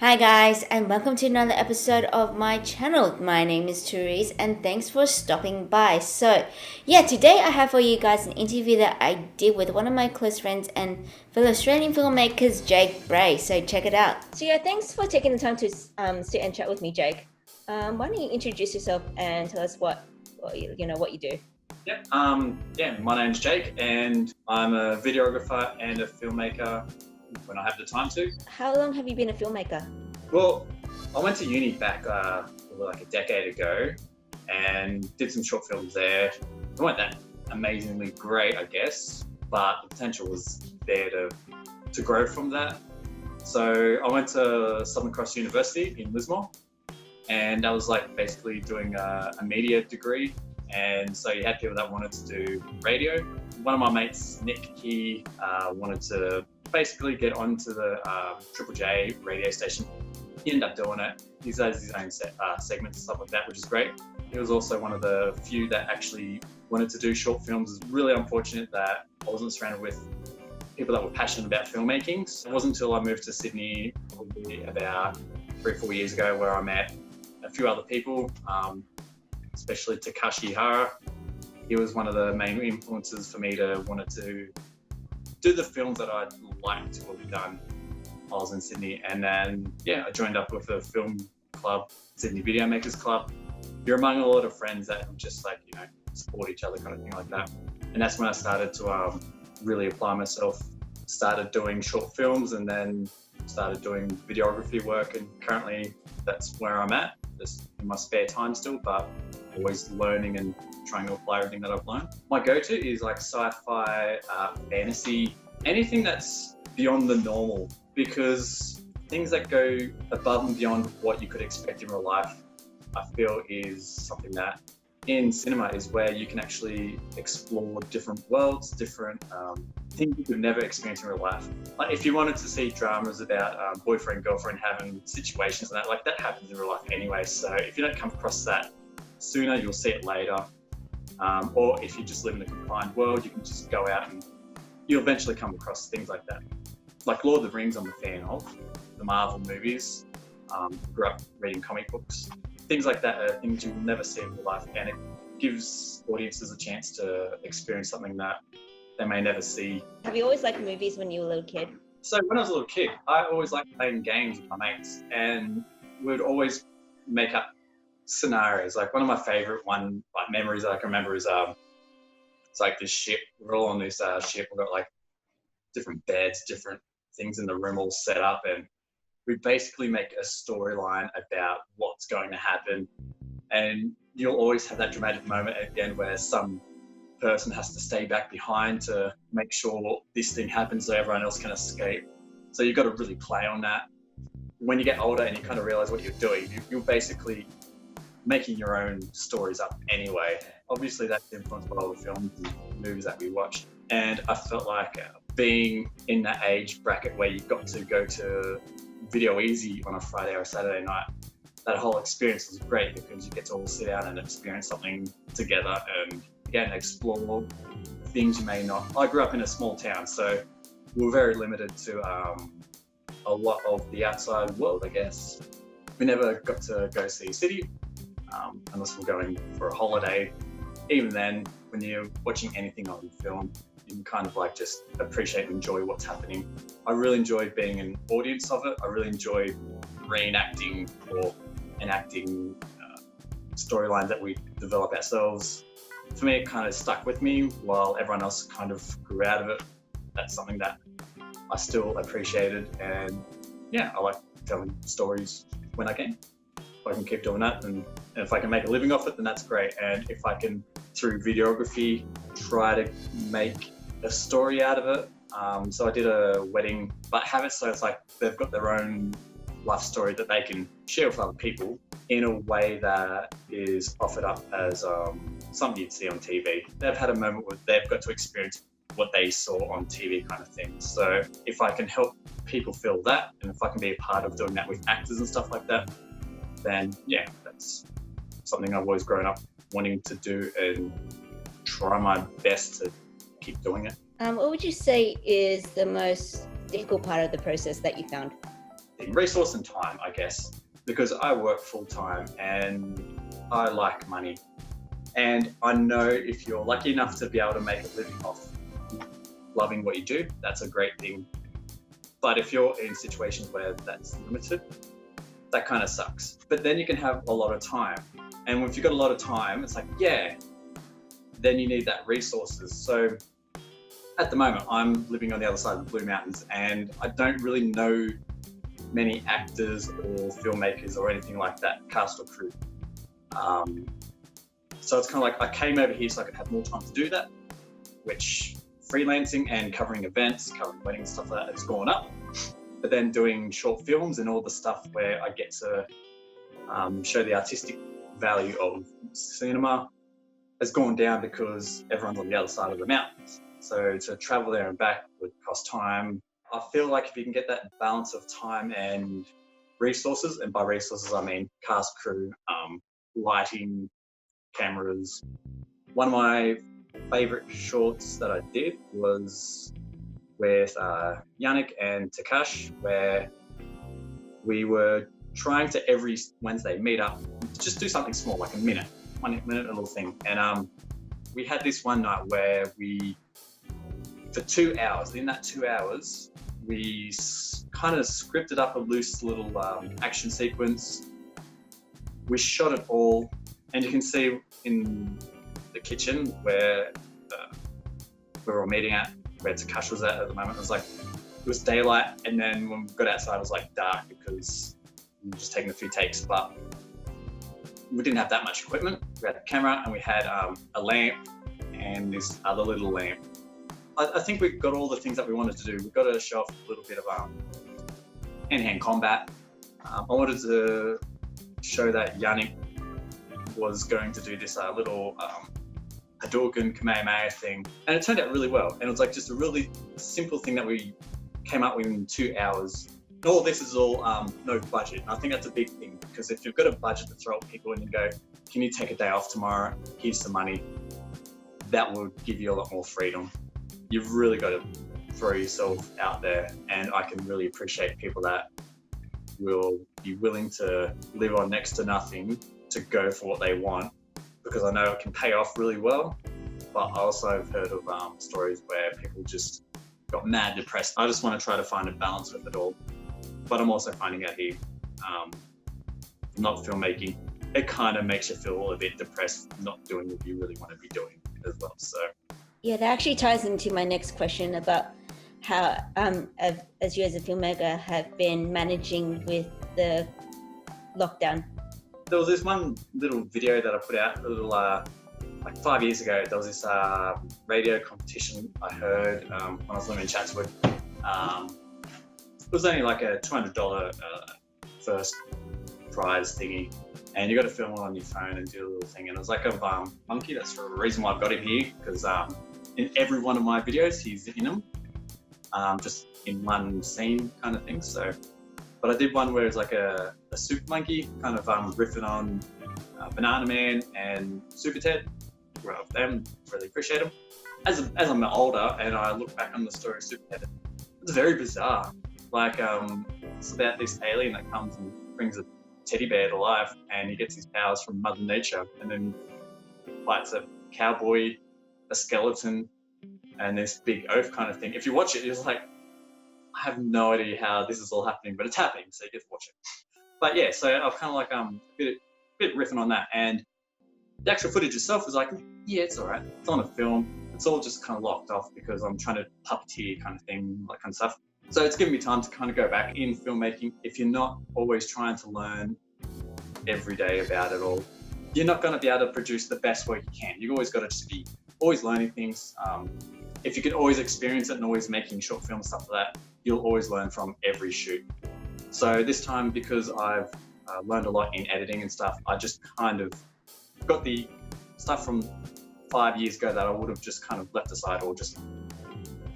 Hi guys, and welcome to another episode of my channel. My name is Therese and thanks for stopping by. Today I have for you guys an interview that I did with one of my close friends and fellow Australian filmmakers, Jake Bray. So check it out. Thanks for taking the time to sit and chat with me, Jake. Why don't you introduce yourself and tell us what you do? My name's Jake and I'm a videographer and a filmmaker when I have the time to. How long have you been a filmmaker? Well, I went to uni back like a decade ago and did some short films there. It weren't that amazingly great, I guess, but the potential was there to grow from that. So I went to Southern Cross University in Lismore, and I was like basically doing a media degree. And so you had people that wanted to do radio. One of my mates, Nick, he wanted to basically get onto the Triple J radio station. He ended up doing it. He has his own segments and stuff like that, which is great. He was also one of the few that actually wanted to do short films. It's really unfortunate that I wasn't surrounded with people that were passionate about filmmaking. So it wasn't until I moved to Sydney probably about 3 or 4 years ago where I met a few other people, especially Takashi Hara. He was one of the main influences for me to want to do the films that I'd like to have done while I was in Sydney. And then, I joined up with a film club, Sydney Video Makers Club. You're among a lot of friends that just support each other kind of thing like that. And that's when I started to really apply myself, started doing short films and then started doing videography work. And currently that's where I'm at, just in my spare time still, but always learning and trying to apply everything that I've learned. My go-to is like sci-fi, fantasy, anything that's beyond the normal, because things that go above and beyond what you could expect in real life, I feel is something that in cinema is where you can actually explore different worlds, different things you could never experience in real life. Like if you wanted to see dramas about boyfriend, girlfriend having situations and that happens in real life anyway. So if you don't come across that sooner, you'll see it later. Or if you just live in a confined world, you can just go out and you'll eventually come across things like that. Like Lord of the Rings, I'm a fan of, the Marvel movies. Grew up reading comic books. Things like that are things you'll never see in real life, and it gives audiences a chance to experience something that they may never see. Have you always liked movies when you were a little kid? So when I was a little kid, I always liked playing games with my mates, and we'd always make up scenarios. Like one of my favorite memories that I can remember is it's like this ship. We're all on this ship. We've got like different beds, different things in the room all set up, and we basically make a storyline about what's going to happen. And you'll always have that dramatic moment at the end where some person has to stay back behind to make sure this thing happens so everyone else can escape. So you've got to really play on that. When you get older and you kind of realize what you're doing, you're basically making your own stories up anyway. Obviously that's influenced by all the films and movies that we watched. And I felt like being in that age bracket where you've got to go to Video Easy on a Friday or a Saturday night, that whole experience was great because you get to all sit down and experience something together and again explore things you may not. I grew up in a small town, so we were very limited to a lot of the outside world, I guess. We never got to go see a city unless we're going for a holiday. Even then, when you're watching anything on film, you can kind of like just appreciate and enjoy what's happening. I really enjoy being an audience of it. I really enjoy reenacting or enacting storylines that we develop ourselves. For me, it kind of stuck with me while everyone else kind of grew out of it. That's something that I still appreciated, and I like telling stories when I can. If I can keep doing that, and if I can make a living off it, then that's great. And if I can, through videography, try to make a story out of it. So I did a wedding, but have it so it's like they've got their own life story that they can share with other people in a way that is offered up as something you'd see on TV. They've had a moment where they've got to experience what they saw on TV kind of thing. So if I can help people feel that, and if I can be a part of doing that with actors and stuff like that, then that's something I've always grown up wanting to do and try my best to keep doing it. What would you say is the most difficult part of the process that you found? thing. Resource and time, I guess, because I work full time and I like money. And I know if you're lucky enough to be able to make a living off loving what you do, that's a great thing. But if you're in situations where that's limited, that kind of sucks. But then you can have a lot of time. And if you've got a lot of time, it's like, yeah, then you need that resources. So at the moment, I'm living on the other side of the Blue Mountains and I don't really know many actors or filmmakers or anything like that, cast or crew. So it's kind of like I came over here so I could have more time to do that, which freelancing and covering events, covering weddings, stuff like that has gone up. But then doing short films and all the stuff where I get to show the artistic value of cinema has gone down because everyone's on the other side of the mountains. So to travel there and back would cost time. I feel like if you can get that balance of time and resources, and by resources I mean cast, crew, lighting, cameras. One of my favorite shorts that I did was with Yannick and Takash, where we were trying to every Wednesday meet up, just do something small, like a minute, 1 minute, a little thing. And we had this one night where we, for 2 hours, in that 2 hours, we kind of scripted up a loose little action sequence. We shot it all, and you can see in the kitchen where we were all meeting at, where Takash was at the moment. It was like, it was daylight, and then when we got outside, it was like dark because we were just taking a few takes, but we didn't have that much equipment. We had a camera and we had a lamp and this other little lamp. I think we got all the things that we wanted to do. We got to show off a little bit of hand-to-hand combat. I wanted to show that Yannick was going to do this little Hadouken Kamehameha thing, and it turned out really well. And it was like just a really simple thing that we came up with in 2 hours. And all this is all no budget. And I think that's a big thing, because if you've got a budget to throw at people and you go, can you take a day off tomorrow? Here's some money. That will give you a lot more freedom. You've really got to throw yourself out there, and I can really appreciate people that will be willing to live on next to nothing to go for what they want, because I know it can pay off really well. But I also have heard of stories where people just got mad depressed. I just want to try to find a balance with it all. But I'm also finding out here, not filmmaking, it kind of makes you feel a bit depressed not doing what you really want to be doing as well. So Yeah, that actually ties into my next question about how, as you as a filmmaker have been managing with the lockdown. there was this one little video that I put out a little, like 5 years ago. There was this radio competition I heard when I was living in Chatswood. It was only like a $200 first prize thingy, and you got to film it on your phone and do a little thing. And it was like a monkey. That's the reason why I've got him here, because in every one of my videos he's in them, just in one scene kind of thing. So, but I did one where it's like a super monkey, kind of riffing on Banana Man and Super Ted. Well, them really appreciate them. As I'm older and I look back on the story of Super Ted, it's very bizarre. Like it's about this alien that comes and brings a teddy bear to life, and he gets his powers from Mother Nature, and then fights a cowboy, a skeleton, and this big oaf kind of thing. If you watch it, it's like, I have no idea how this is all happening, but it's happening, so you get to watch it. But yeah, so I've kind of like a bit riffing on that, and the actual footage itself is like, yeah, it's all right. It's on a film. It's all just kind of locked off because I'm trying to puppeteer kind of thing, that kind of stuff. So it's given me time to kind of go back in filmmaking. If you're not always trying to learn every day about it all, you're not going to be able to produce the best work you can. You've always got to just be always learning things. If you can always experience it and always making short films, stuff like that, you'll always learn from every shoot. So this time, because I've learned a lot in editing and stuff, I just kind of got the stuff from 5 years ago that I would have just kind of left aside, or just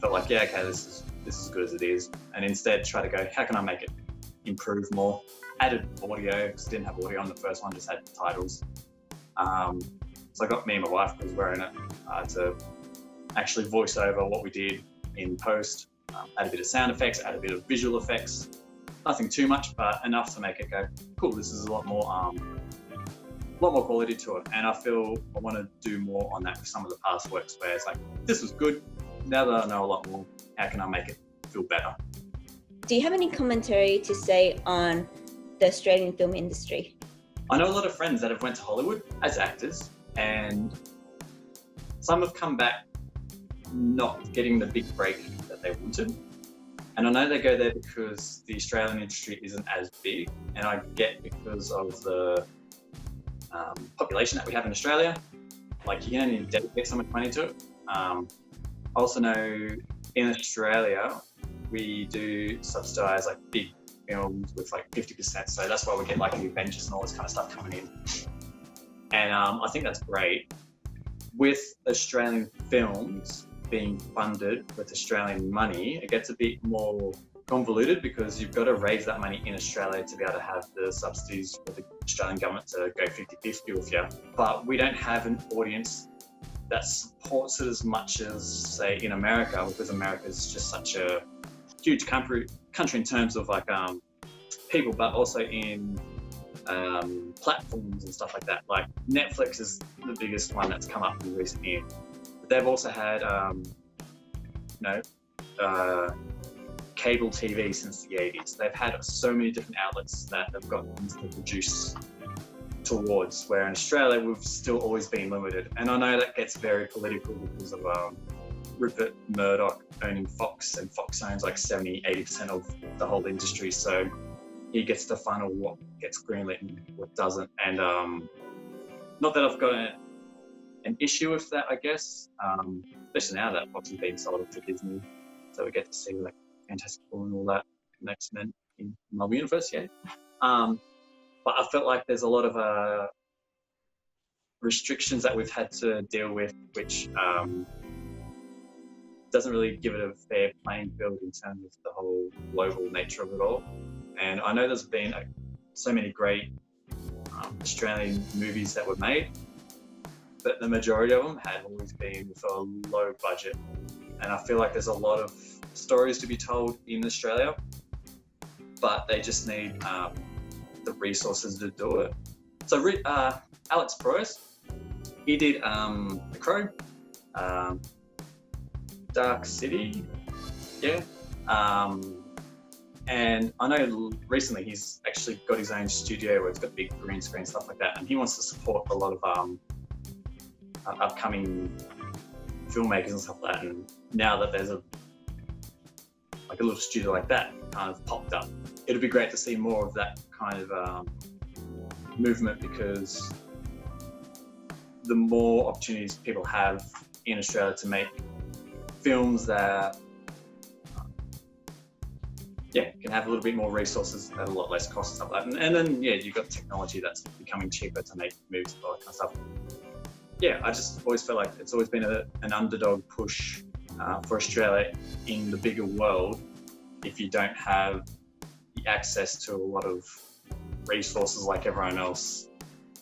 felt like, yeah, okay, this is as good as it is, and instead try to go, how can I make it improve more? Added audio, because I didn't have audio on the first one, just had titles. So I got me and my wife, because we're in it, to actually voice over what we did in post, add a bit of sound effects, add a bit of visual effects, nothing too much, but enough to make it go, cool, this is a lot more quality to it. And I feel I want to do more on that with some of the past works where it's like, this was good, now that I know a lot more, how can I make it feel better? Do you have any commentary to say on the Australian film industry? I know a lot of friends that have went to Hollywood as actors, and some have come back not getting the big break that they wanted. And I know they go there because the Australian industry isn't as big, and I get because of the population that we have in Australia, like you can only dedicate so much money to it. I also know in Australia, we do subsidise like big films with like 50%, so that's why we get like the Avengers and all this kind of stuff coming in. And I think that's great. With Australian films being funded with Australian money, it gets a bit more convoluted because you've got to raise that money in Australia to be able to have the subsidies for the Australian government to go 50-50 with you. But we don't have an audience that supports it as much as, say, in America, because America is just such a huge country in terms of like people, but also in platforms and stuff like that. Like Netflix is the biggest one that's come up in recent years. But they've also had cable TV since the 80s. They've had so many different outlets that they've got things to produce towards, where in Australia we've still always been limited. And I know that gets very political because of Rupert Murdoch owning Fox, and Fox owns like 70-80% of the whole industry, so he gets to funnel what gets greenlit and what doesn't. And not that I've got an issue with that, I guess, especially now that Fox is being sold to Disney, so we get to see like Fantastic Four and all that, and X-Men in Marvel Universe, yeah. But I felt like there's a lot of restrictions that we've had to deal with, which doesn't really give it a fair playing field in terms of the whole global nature of it all. And I know there's been so many great Australian movies that were made, but the majority of them had always been with a low budget. And I feel like there's a lot of stories to be told in Australia, but they just need the resources to do it. So Alex Proyas, he did The Crow, Dark City, yeah. And I know recently he's actually got his own studio where it's got big green screen stuff like that, and he wants to support a lot of upcoming filmmakers and stuff like that. And now that there's a little studio like that kind of popped up, it'd be great to see more of that kind of movement, because the more opportunities people have in Australia to make films that can have a little bit more resources at a lot less cost and stuff like that. And then you've got technology that's becoming cheaper to make movies and all that kind of stuff. Yeah, I just always feel like it's always been an underdog push for Australia in the bigger world if you don't have the access to a lot of resources like everyone else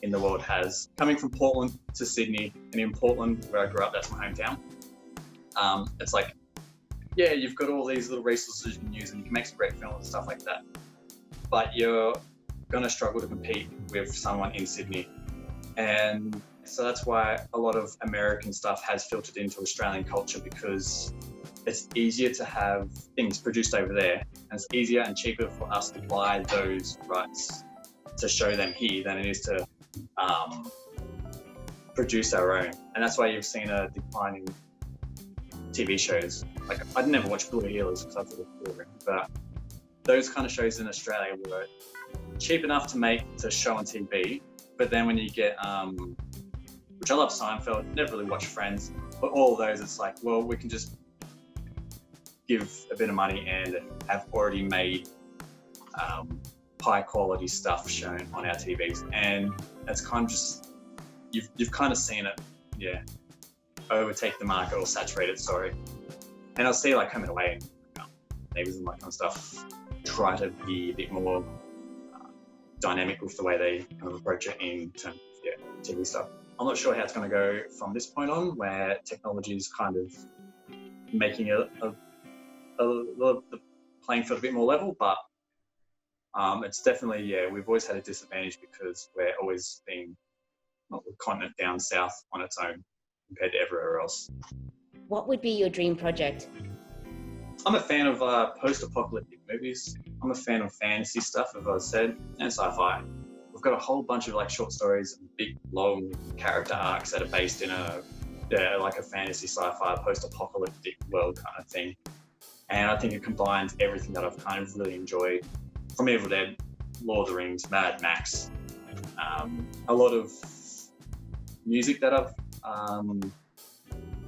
in the world has. Coming from Portland to Sydney, and in Portland, where I grew up, that's my hometown, it's like, yeah, you've got all these little resources you can use and you can make some great films and stuff like that, but you're going to struggle to compete with someone in Sydney. And so that's why a lot of American stuff has filtered into Australian culture, because it's easier to have things produced over there, and it's easier and cheaper for us to buy those rights to show them here than it is to produce our own. And that's why you've seen a decline in TV shows. Like, I'd never watched Blue Heelers because I thought it was boring, but those kind of shows in Australia were cheap enough to make to show on TV. But then when you get, which I love Seinfeld, never really watched Friends, but all of those, it's like, well, we can just give a bit of money and have already made high quality stuff shown on our TVs. And it's kind of just, you've kind of seen it, overtake the market or saturate it, sorry. And I'll see like Home and Away, Neighbours and that kind of stuff, try to be a bit more dynamic with the way they kind of approach it in terms of TV stuff. I'm not sure how it's going to go from this point on, where technology is kind of making the playing field a bit more level, but It's definitely, yeah, we've always had a disadvantage because we're always being the continent down south on its own compared to everywhere else. What would be your dream project? I'm a fan of post-apocalyptic movies. I'm a fan of fantasy stuff, as I said, and sci-fi. We've got a whole bunch of like short stories and big, long character arcs that are based in like a fantasy sci-fi post-apocalyptic world kind of thing. And I think it combines everything that I've kind of really enjoyed from Evil Dead, Lord of the Rings, Mad Max, a lot of music that I've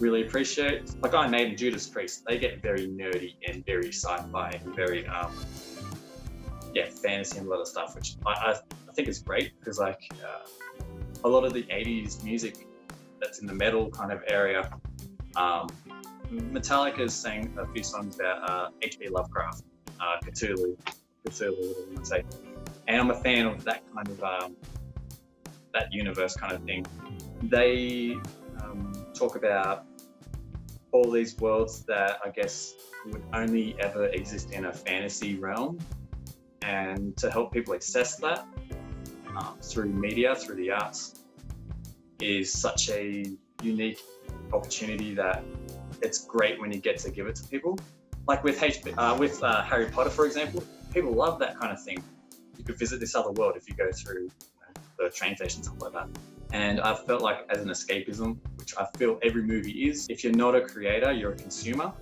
really appreciate. Like Iron Maiden, Judas Priest, they get very nerdy and very sci-fi and very fantasy and a lot of stuff, which I think is great because like a lot of the 80s music that's in the metal kind of area, Metallica's sang a few songs about H.P. Lovecraft, Cthulhu, whatever you want to say. And I'm a fan of that kind of that universe kind of thing. They talk about all these worlds that I guess would only ever exist in a fantasy realm, and to help people access that through media, through the arts, is such a unique opportunity that it's great when you get to give it to people. Like with Harry Potter, for example, people love that kind of thing. You could visit this other world if you go through the train station, stuff like that. And I felt like as an escapism, which I feel every movie is, if you're not a creator, you're a consumer.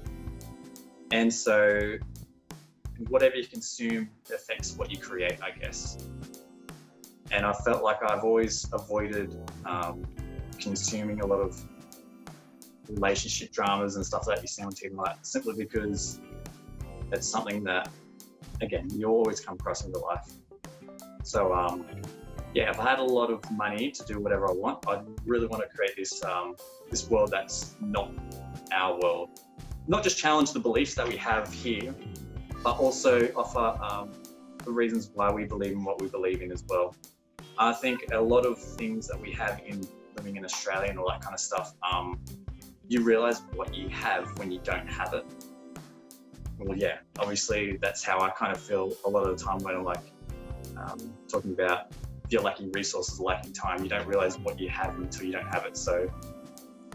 And so whatever you consume affects what you create, I guess. And I felt like I've always avoided consuming a lot of relationship dramas and stuff that you see on TV, like, simply because it's something that, again, you always come across in real life. So if I had a lot of money to do whatever I want, I'd really want to create this world that's not our world. Not just challenge the beliefs that we have here, but also offer the reasons why we believe in what we believe in as well. I think a lot of things that we have in living in Australia and all that kind of stuff, you realise what you have when you don't have it. Well, yeah, obviously that's how I kind of feel a lot of the time when I'm like talking about if you're lacking resources, lacking time, you don't realise what you have until you don't have it. So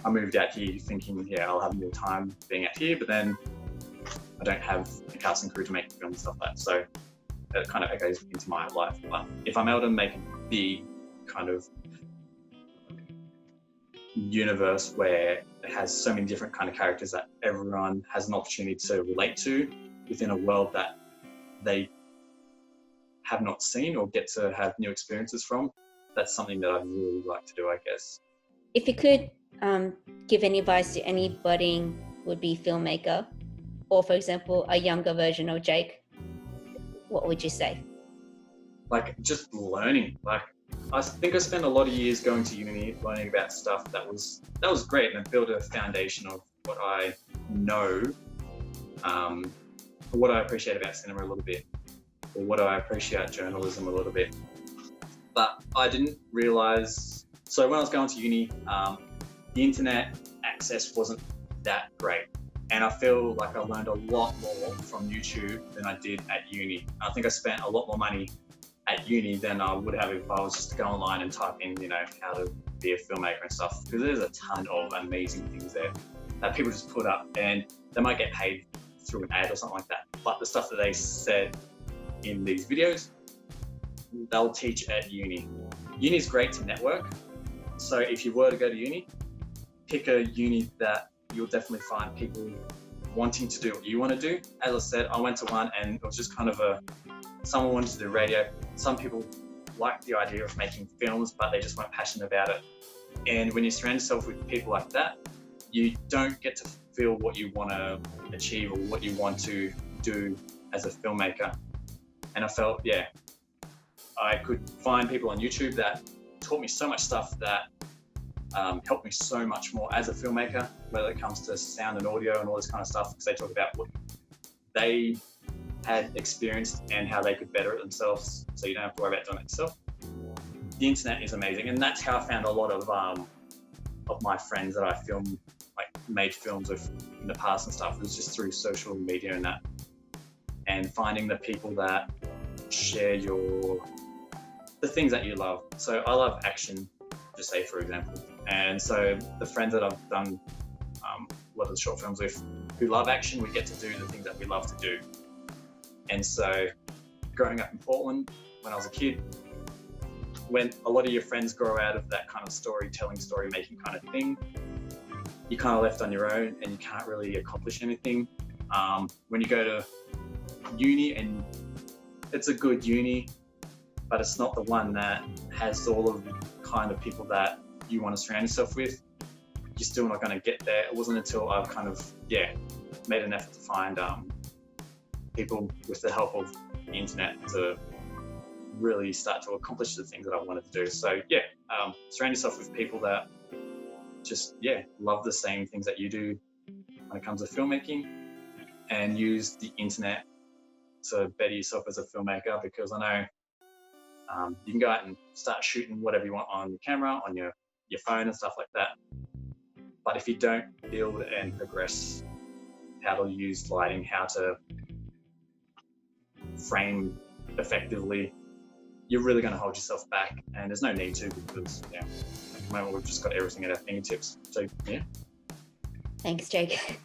I moved out here thinking, I'll have more time being out here, but then I don't have a cast and crew to make film and stuff like that. So it kind of echoes into my life. But if I'm able to make a big kind of universe where it has so many different kind of characters that everyone has an opportunity to relate to within a world that they have not seen or get to have new experiences from, that's something that I'd really like to do, I guess. If you could give any advice to any budding would-be filmmaker, or for example, a younger version of Jake, what would you say? Like, just learning. Like, I think I spent a lot of years going to uni, learning about stuff that was great, and it built a foundation of what I know, what I appreciate about cinema a little bit, or what I appreciate about journalism a little bit. But I didn't realise, so when I was going to uni, the internet access wasn't that great. And I feel like I learned a lot more from YouTube than I did at uni. I think I spent a lot more money at uni than I would have if I was just to go online and type in, how to be a filmmaker and stuff. Because there's a ton of amazing things there that people just put up, and they might get paid through an ad or something like that. But the stuff that they said in these videos, they'll teach at uni. Uni is great to network. So if you were to go to uni, pick a uni that you'll definitely find people wanting to do what you want to do. As I said, I went to one and it was just kind of someone wanted to do radio. Some people liked the idea of making films, but they just weren't passionate about it. And when you surround yourself with people like that, you don't get to feel what you want to achieve or what you want to do as a filmmaker. And I felt, I could find people on YouTube that taught me so much stuff that helped me so much more as a filmmaker, whether it comes to sound and audio and all this kind of stuff, because they talk about what they had experienced and how they could better it themselves, so you don't have to worry about doing it yourself. The internet is amazing, and that's how I found a lot of my friends that I made films with in the past and stuff. It was just through social media and that, and finding the people that share the things that you love. So I love action, just say for example. And so the friends that I've done a lot of the short films with who love action, we get to do the things that we love to do. And so growing up in Portland when I was a kid, when a lot of your friends grow out of that kind of storytelling, story making kind of thing, you're kind of left on your own and you can't really accomplish anything. When you go to uni, and it's a good uni, but it's not the one that has all of the kind of people that you want to surround yourself with, you're still not going to get there. It wasn't until I've kind of, made an effort to find people with the help of the internet to really start to accomplish the things that I wanted to do. So surround yourself with people that just, love the same things that you do when it comes to filmmaking, and use the internet to better yourself as a filmmaker, because I know you can go out and start shooting whatever you want on your camera, on your phone and stuff like that. But if you don't build and progress how to use lighting, how to frame effectively, you're really going to hold yourself back. And there's no need to, because at the moment we've just got everything at our fingertips. So Thanks, Jake.